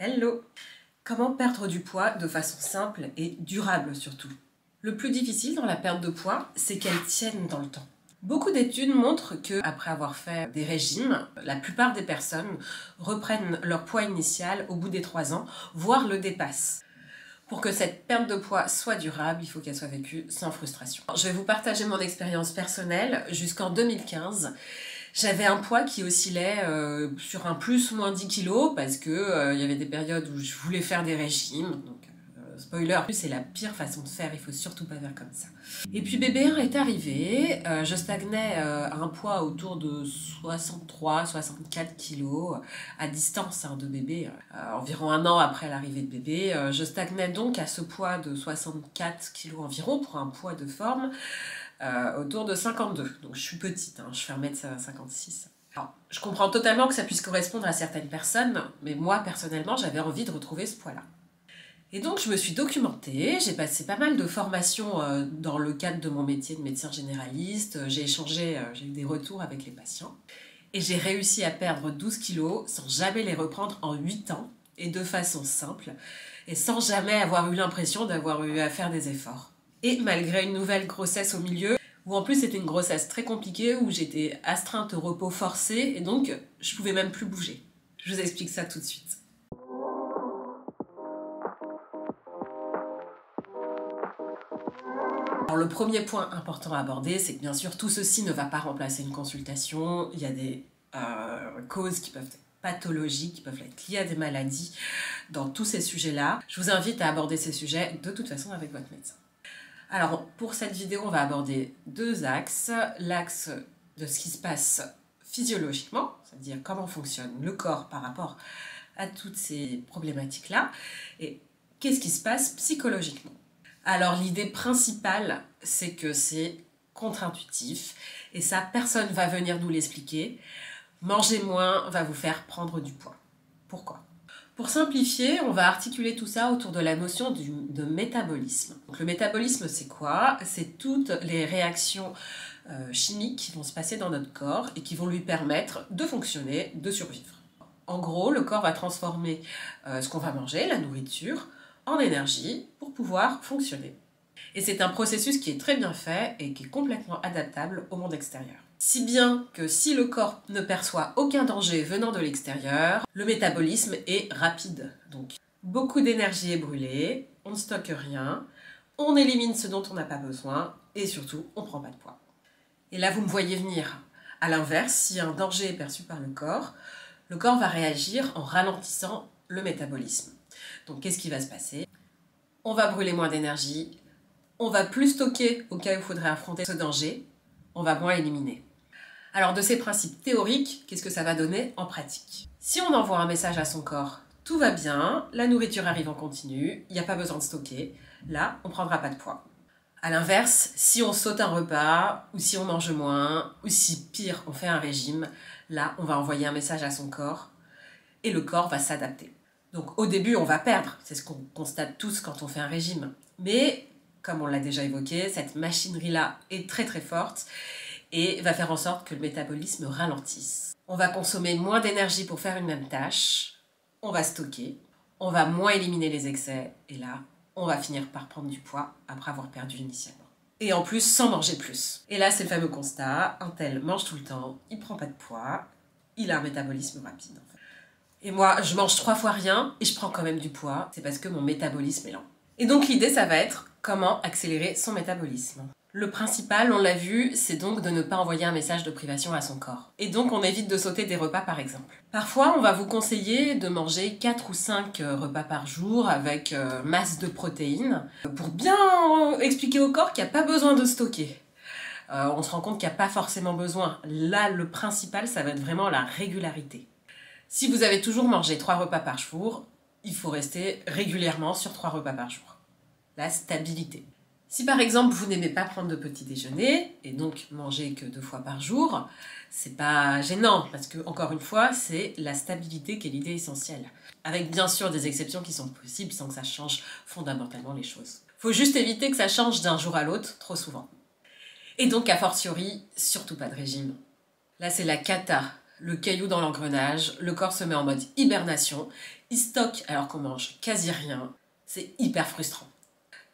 Hello! Comment perdre du poids de façon simple et durable surtout? Le plus difficile dans la perte de poids, c'est qu'elle tienne dans le temps. Beaucoup d'études montrent que, après avoir fait des régimes, la plupart des personnes reprennent leur poids initial au bout des 3 ans, voire le dépassent. Pour que cette perte de poids soit durable, il faut qu'elle soit vécue sans frustration. Je vais vous partager mon expérience personnelle. Jusqu'en 2015, j'avais un poids qui oscillait sur un plus ou moins 10 kilos parce que y avait des périodes où je voulais faire des régimes. Donc, spoiler, c'est la pire façon de faire, il faut surtout pas faire comme ça. Et puis bébé 1 est arrivé, je stagnais à un poids autour de 63-64 kilos, à distance de bébé, environ 1 an après l'arrivée de bébé. Je stagnais donc à ce poids de 64 kilos environ pour un poids de forme. Autour de 52, donc je suis petite, je fais 1m56. Alors, je comprends totalement que ça puisse correspondre à certaines personnes, mais moi personnellement j'avais envie de retrouver ce poids-là. Et donc je me suis documentée, j'ai passé pas mal de formations dans le cadre de mon métier de médecin généraliste, j'ai échangé, j'ai eu des retours avec les patients, et j'ai réussi à perdre 12 kilos sans jamais les reprendre en 8 ans, et de façon simple, et sans jamais avoir eu l'impression d'avoir eu à faire des efforts. Et malgré une nouvelle grossesse au milieu, où en plus c'était une grossesse très compliquée, où j'étais astreinte au repos forcé, et donc je pouvais même plus bouger. Je vous explique ça tout de suite. Alors, le premier point important à aborder, c'est que bien sûr tout ceci ne va pas remplacer une consultation. Il y a des causes qui peuvent être pathologiques, qui peuvent être liées à des maladies. Dans tous ces sujets-là, je vous invite à aborder ces sujets de toute façon avec votre médecin. Alors, pour cette vidéo, on va aborder 2 axes. L'axe de ce qui se passe physiologiquement, c'est-à-dire comment fonctionne le corps par rapport à toutes ces problématiques-là, et qu'est-ce qui se passe psychologiquement. Alors, l'idée principale, c'est que c'est contre-intuitif, et ça, personne ne va venir nous l'expliquer. Manger moins va vous faire prendre du poids. Pourquoi ? Pour simplifier, on va articuler tout ça autour de la notion de métabolisme. Donc, le métabolisme, c'est quoi? C'est toutes les réactions chimiques qui vont se passer dans notre corps et qui vont lui permettre de fonctionner, de survivre. En gros, le corps va transformer ce qu'on va manger, la nourriture, en énergie pour pouvoir fonctionner. Et c'est un processus qui est très bien fait et qui est complètement adaptable au monde extérieur. Si bien que si le corps ne perçoit aucun danger venant de l'extérieur, le métabolisme est rapide. Donc, beaucoup d'énergie est brûlée, on ne stocke rien, on élimine ce dont on n'a pas besoin et surtout, on ne prend pas de poids. Et là, vous me voyez venir. À l'inverse, si un danger est perçu par le corps va réagir en ralentissant le métabolisme. Donc, qu'est-ce qui va se passer? On va brûler moins d'énergie, on va plus stocker au cas où il faudrait affronter ce danger, on va moins éliminer. Alors, de ces principes théoriques, qu'est-ce que ça va donner en pratique? Si on envoie un message à son corps, tout va bien, la nourriture arrive en continu, il n'y a pas besoin de stocker, là, on ne prendra pas de poids. A l'inverse, si on saute un repas, ou si on mange moins, ou si pire, on fait un régime, là, on va envoyer un message à son corps, et le corps va s'adapter. Donc au début, on va perdre, c'est ce qu'on constate tous quand on fait un régime. Mais, comme on l'a déjà évoqué, cette machinerie-là est très très forte, et va faire en sorte que le métabolisme ralentisse. On va consommer moins d'énergie pour faire une même tâche, on va stocker, on va moins éliminer les excès, et là, on va finir par prendre du poids après avoir perdu initialement. Et en plus, sans manger plus. Et là, c'est le fameux constat, un tel mange tout le temps, il prend pas de poids, il a un métabolisme rapide en fait. Et moi, je mange 3 fois rien, et je prends quand même du poids, c'est parce que mon métabolisme est lent. Et donc l'idée, ça va être comment accélérer son métabolisme. Le principal, on l'a vu, c'est donc de ne pas envoyer un message de privation à son corps. Et donc on évite de sauter des repas par exemple. Parfois, on va vous conseiller de manger 4 ou 5 repas par jour avec masse de protéines pour bien expliquer au corps qu'il n'y a pas besoin de stocker. On se rend compte qu'il n'y a pas forcément besoin. Là, le principal, ça va être vraiment la régularité. Si vous avez toujours mangé 3 repas par jour, il faut rester régulièrement sur 3 repas par jour. La stabilité. Si par exemple vous n'aimez pas prendre de petit déjeuner et donc manger que 2 fois par jour, c'est pas gênant parce que encore une fois c'est la stabilité qui est l'idée essentielle. Avec bien sûr des exceptions qui sont possibles sans que ça change fondamentalement les choses. Faut juste éviter que ça change d'un jour à l'autre trop souvent. Et donc a fortiori, surtout pas de régime. Là c'est la cata. le caillou dans l'engrenage, le corps se met en mode hibernation, il stocke alors qu'on mange quasi rien, c'est hyper frustrant.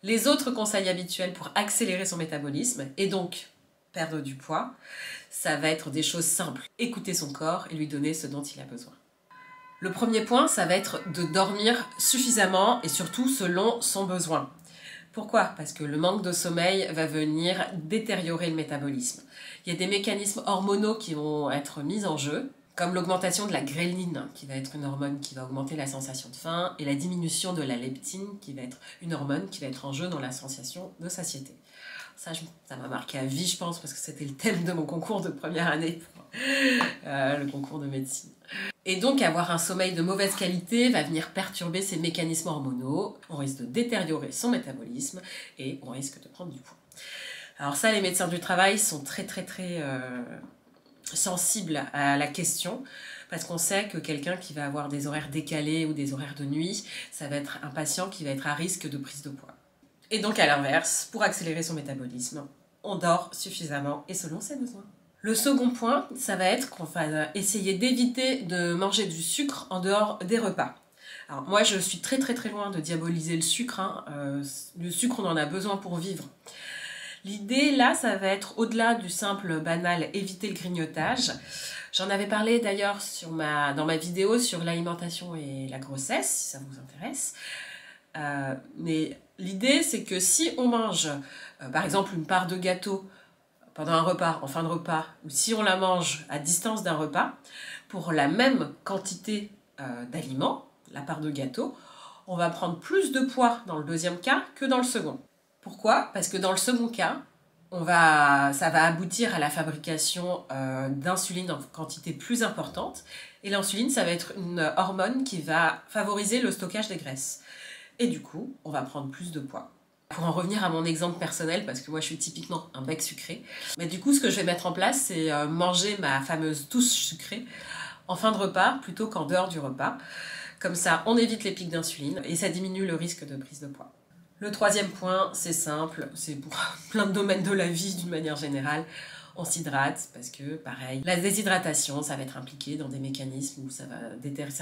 Les autres conseils habituels pour accélérer son métabolisme et donc perdre du poids, ça va être des choses simples. Écouter son corps et lui donner ce dont il a besoin. Le premier point, ça va être de dormir suffisamment et surtout selon son besoin. Pourquoi? Parce que le manque de sommeil va venir détériorer le métabolisme. Il y a des mécanismes hormonaux qui vont être mis en jeu, comme l'augmentation de la gréline, qui va être une hormone qui va augmenter la sensation de faim, et la diminution de la leptine, qui va être une hormone qui va être en jeu dans la sensation de satiété. Ça m'a marqué à vie, je pense, parce que c'était le thème de mon concours de première année, le concours de médecine. Et donc, avoir un sommeil de mauvaise qualité va venir perturber ces mécanismes hormonaux, on risque de détériorer son métabolisme et on risque de prendre du poids. Alors ça, les médecins du travail sont très sensibles à la question, parce qu'on sait que quelqu'un qui va avoir des horaires décalés ou des horaires de nuit, ça va être un patient qui va être à risque de prise de poids. Et donc à l'inverse, pour accélérer son métabolisme, on dort suffisamment et selon ses besoins. Le second point, ça va être qu'on va essayer d'éviter de manger du sucre en dehors des repas. Alors moi, je suis très loin de diaboliser le sucre. Le sucre, on en a besoin pour vivre. L'idée, là, ça va être au-delà du simple, banal, éviter le grignotage. J'en avais parlé d'ailleurs dans ma vidéo sur l'alimentation et la grossesse, si ça vous intéresse. Mais l'idée, c'est que si on mange, par exemple, une part de gâteau pendant un repas, en fin de repas, ou si on la mange à distance d'un repas, pour la même quantité d'aliments, la part de gâteau, on va prendre plus de poids dans le deuxième cas que dans le second. Pourquoi? Parce que dans le second cas, ça va aboutir à la fabrication d'insuline en quantité plus importante. Et l'insuline, ça va être une hormone qui va favoriser le stockage des graisses. Et du coup, on va prendre plus de poids. Pour en revenir à mon exemple personnel, parce que moi je suis typiquement un bec sucré, mais du coup ce que je vais mettre en place, c'est manger ma fameuse touche sucrée en fin de repas plutôt qu'en dehors du repas. Comme ça, on évite les pics d'insuline et ça diminue le risque de prise de poids. Le troisième point, c'est simple, c'est pour plein de domaines de la vie d'une manière générale. On s'hydrate parce que, pareil, la déshydratation, ça va être impliqué dans des mécanismes où ça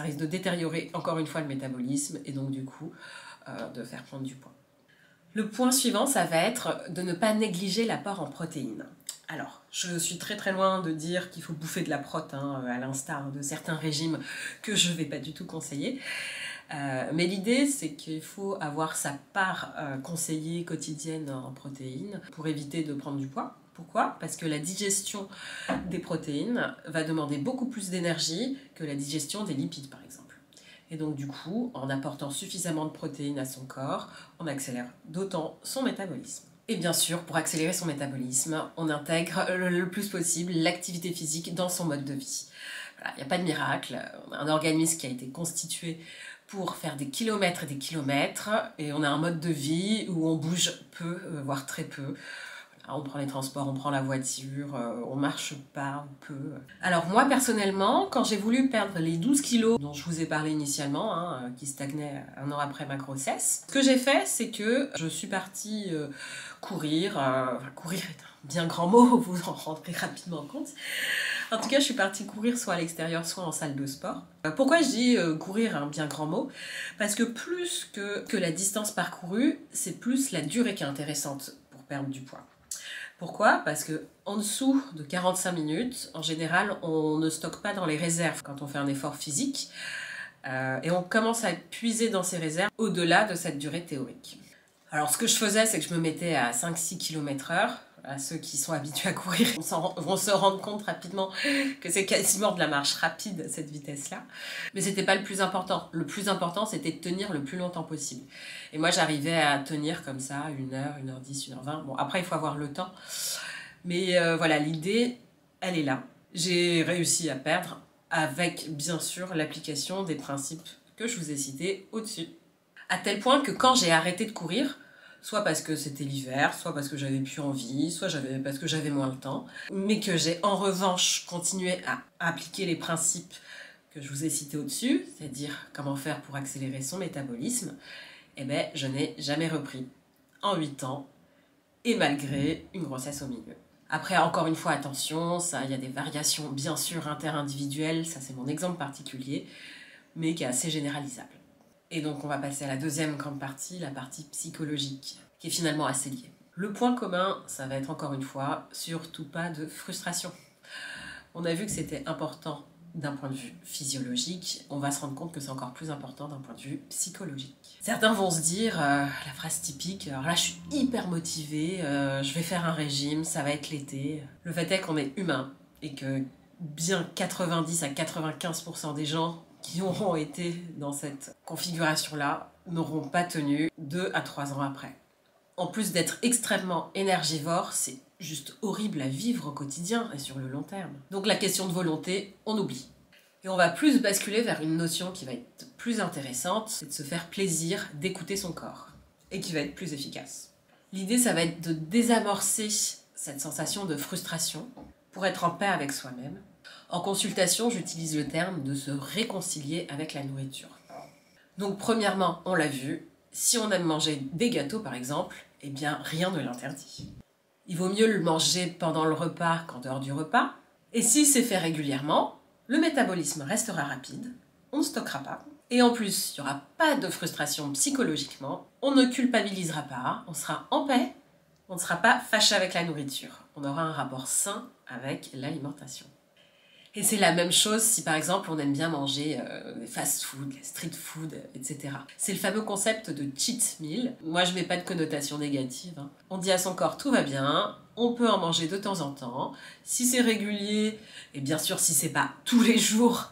risque de détériorer encore une fois le métabolisme et donc du coup de faire prendre du poids. Le point suivant, ça va être de ne pas négliger l'apport en protéines. Alors, je suis très loin de dire qu'il faut bouffer de la prot, à l'instar de certains régimes que je ne vais pas du tout conseiller. Mais l'idée, c'est qu'il faut avoir sa part conseillée quotidienne en protéines pour éviter de prendre du poids. Pourquoi? Parce que la digestion des protéines va demander beaucoup plus d'énergie que la digestion des lipides, par exemple. Et donc du coup, en apportant suffisamment de protéines à son corps, on accélère d'autant son métabolisme. Et bien sûr, pour accélérer son métabolisme, on intègre le plus possible l'activité physique dans son mode de vie. Voilà, il n'y a pas de miracle, on a un organisme qui a été constitué pour faire des kilomètres et des kilomètres, et on a un mode de vie où on bouge peu, voire très peu. On prend les transports, on prend la voiture, on marche pas, on peut. Alors moi personnellement, quand j'ai voulu perdre les 12 kilos dont je vous ai parlé initialement, qui stagnaient un an après ma grossesse, ce que j'ai fait, c'est que je suis partie courir. Courir est un bien grand mot, vous en rendrez rapidement compte. En tout cas, je suis partie courir soit à l'extérieur, soit en salle de sport. Pourquoi je dis courir un bien grand mot? Parce que plus que la distance parcourue, c'est plus la durée qui est intéressante pour perdre du poids. Pourquoi? Parce que en dessous de 45 minutes, en général, on ne stocke pas dans les réserves quand on fait un effort physique. Et on commence à puiser dans ces réserves au-delà de cette durée théorique. Alors ce que je faisais, c'est que je me mettais à 5-6 km/h. À ceux qui sont habitués à courir vont se rendre compte rapidement que c'est quasiment de la marche rapide, cette vitesse-là. Mais c'était pas le plus important. Le plus important, c'était de tenir le plus longtemps possible. Et moi, j'arrivais à tenir comme ça 1h, 1h10, 1h20. Bon, après, il faut avoir le temps. Mais voilà, l'idée, elle est là. J'ai réussi à perdre avec, bien sûr, l'application des principes que je vous ai cités au-dessus. À tel point que quand j'ai arrêté de courir, soit parce que c'était l'hiver, soit parce que j'avais plus envie, soit parce que j'avais moins le temps, mais que j'ai en revanche continué à appliquer les principes que je vous ai cités au-dessus, c'est-à-dire comment faire pour accélérer son métabolisme, eh ben, je n'ai jamais repris en 8 ans, et malgré une grossesse au milieu. Après, encore une fois, attention, il y a des variations bien sûr interindividuelles, ça c'est mon exemple particulier, mais qui est assez généralisable. Et donc on va passer à la deuxième grande partie, la partie psychologique, qui est finalement assez liée. Le point commun, ça va être encore une fois, surtout pas de frustration. On a vu que c'était important d'un point de vue physiologique, on va se rendre compte que c'est encore plus important d'un point de vue psychologique. Certains vont se dire, la phrase typique, alors là je suis hyper motivée, je vais faire un régime, ça va être l'été. Le fait est qu'on est humain et que bien 90 à 95% des gens qui auront été dans cette configuration-là n'auront pas tenu 2 à 3 ans après. En plus d'être extrêmement énergivore, c'est juste horrible à vivre au quotidien et sur le long terme. Donc la question de volonté, on oublie. Et on va plus basculer vers une notion qui va être plus intéressante, c'est de se faire plaisir, d'écouter son corps, et qui va être plus efficace. L'idée, ça va être de désamorcer cette sensation de frustration pour être en paix avec soi-même. En consultation, j'utilise le terme de se réconcilier avec la nourriture. Donc premièrement, on l'a vu, si on aime manger des gâteaux par exemple, eh bien rien ne l'interdit. Il vaut mieux le manger pendant le repas qu'en dehors du repas. Et si c'est fait régulièrement, le métabolisme restera rapide, on ne stockera pas. Et en plus, il n'y aura pas de frustration psychologiquement, on ne culpabilisera pas, on sera en paix, on ne sera pas fâché avec la nourriture. On aura un rapport sain avec l'alimentation. Et c'est la même chose si par exemple on aime bien manger des fast-food, des street-food, etc. C'est le fameux concept de cheat meal. Moi je mets pas de connotation négative. On dit à son corps tout va bien, on peut en manger de temps en temps. Si c'est régulier, et bien sûr si c'est pas tous les jours,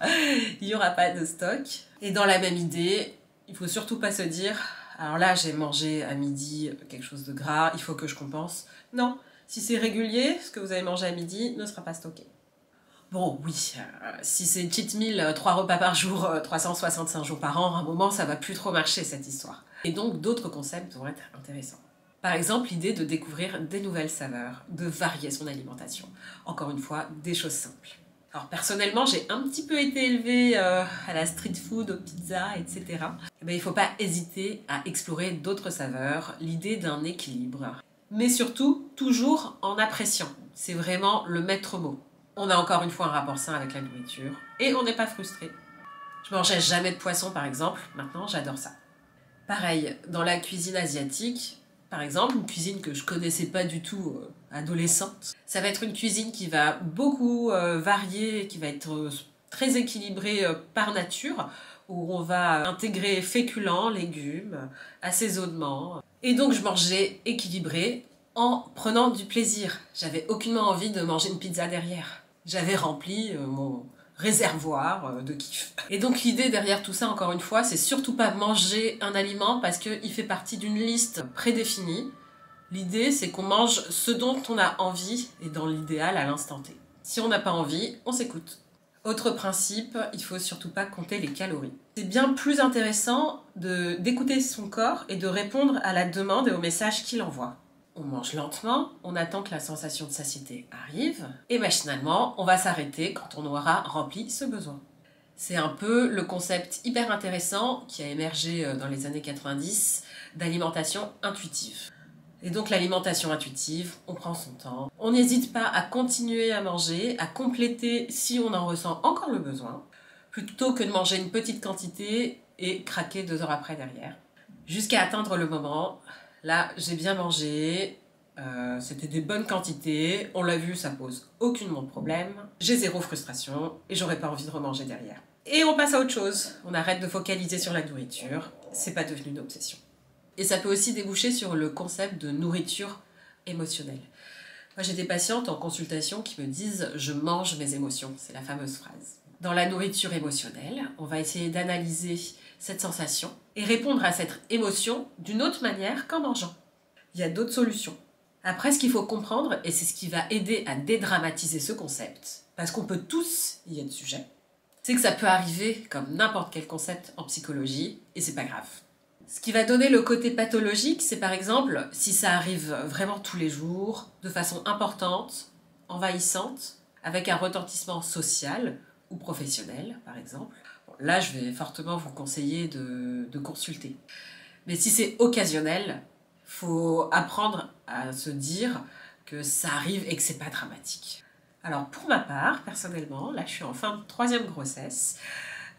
il n'y aura pas de stock. Et dans la même idée, il faut surtout pas se dire alors là j'ai mangé à midi quelque chose de gras, il faut que je compense. Non, si c'est régulier, ce que vous avez mangé à midi ne sera pas stocké. Bon, oui, si c'est cheat meal, 3 repas par jour, 365 jours par an, à un moment, ça va plus trop marcher, cette histoire. Et donc, d'autres concepts vont être intéressants. Par exemple, l'idée de découvrir des nouvelles saveurs, de varier son alimentation. Encore une fois, des choses simples. Alors, personnellement, j'ai un petit peu été élevée à la street food, aux pizzas, etc. Et bien, il ne faut pas hésiter à explorer d'autres saveurs, l'idée d'un équilibre. Mais surtout, toujours en appréciant. C'est vraiment le maître mot. On a encore une fois un rapport sain avec la nourriture et on n'est pas frustré. Je mangeais jamais de poisson par exemple, maintenant j'adore ça. Pareil, dans la cuisine asiatique, par exemple, une cuisine que je connaissais pas du tout adolescente, ça va être une cuisine qui va beaucoup varier, qui va être très équilibrée par nature, où on va intégrer féculents, légumes, assaisonnements. Et donc je mangeais équilibré en prenant du plaisir. J'avais aucunement envie de manger une pizza derrière. J'avais rempli mon réservoir de kiff. Et donc l'idée derrière tout ça, encore une fois, c'est surtout pas manger un aliment parce qu'il fait partie d'une liste prédéfinie. L'idée, c'est qu'on mange ce dont on a envie et dans l'idéal à l'instant T. Si on n'a pas envie, on s'écoute. Autre principe, il faut surtout pas compter les calories. C'est bien plus intéressant d'écouter son corps et de répondre à la demande et au message qu'il envoie. On mange lentement, on attend que la sensation de satiété arrive, et machinalement, on va s'arrêter quand on aura rempli ce besoin. C'est un peu le concept hyper intéressant qui a émergé dans les années 90 d'alimentation intuitive. Et donc l'alimentation intuitive, on prend son temps, on n'hésite pas à continuer à manger, à compléter si on en ressent encore le besoin, plutôt que de manger une petite quantité et craquer 2 heures après derrière. Jusqu'à atteindre le moment, là j'ai bien mangé, c'était des bonnes quantités, on l'a vu, ça pose aucunement de problème, j'ai zéro frustration et j'aurais pas envie de remanger derrière. Et on passe à autre chose, on arrête de focaliser sur la nourriture, c'est pas devenu une obsession. Et ça peut aussi déboucher sur le concept de nourriture émotionnelle. Moi j'ai des patientes en consultation qui me disent « je mange mes émotions », c'est la fameuse phrase. Dans la nourriture émotionnelle, on va essayer d'analyser cette sensation et répondre à cette émotion d'une autre manière qu'en mangeant. Il y a d'autres solutions. Après, ce qu'il faut comprendre, et c'est ce qui va aider à dédramatiser ce concept, parce qu'on peut tous y être sujet, c'est que ça peut arriver comme n'importe quel concept en psychologie, et c'est pas grave. Ce qui va donner le côté pathologique, c'est par exemple si ça arrive vraiment tous les jours, de façon importante, envahissante, avec un retentissement social ou professionnel, par exemple. Bon, là, je vais fortement vous conseiller de consulter. Mais si c'est occasionnel, il faut apprendre à se dire que ça arrive et que c'est pas dramatique. Alors pour ma part, personnellement, là je suis en fin de 3e grossesse.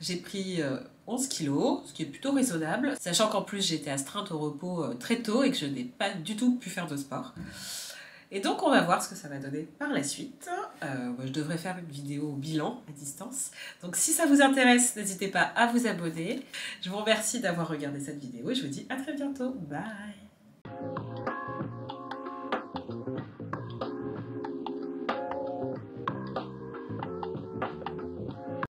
J'ai pris 11 kilos, ce qui est plutôt raisonnable, sachant qu'en plus j'ai été astreinte au repos très tôt et que je n'ai pas du tout pu faire de sport. Et donc on va voir ce que ça va donner par la suite. Je devrais faire une vidéo bilan à distance. Donc si ça vous intéresse, n'hésitez pas à vous abonner. Je vous remercie d'avoir regardé cette vidéo et je vous dis à très bientôt. Bye!